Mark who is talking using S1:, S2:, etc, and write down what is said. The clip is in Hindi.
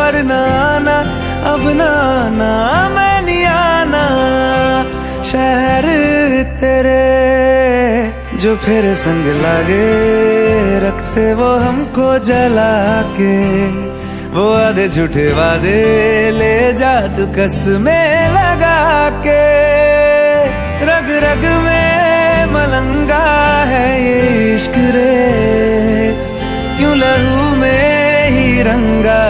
S1: बार ना आना, अब ना आना, मैं नहीं आना शहर तेरे। जो फिर संग लागे रखते वो हमको जला के, वो आधे झूठे वादे ले जा तू कसमें लगा के। रग रग में मलंगा है ये इश्क रे, क्यों लहू में ही रंगा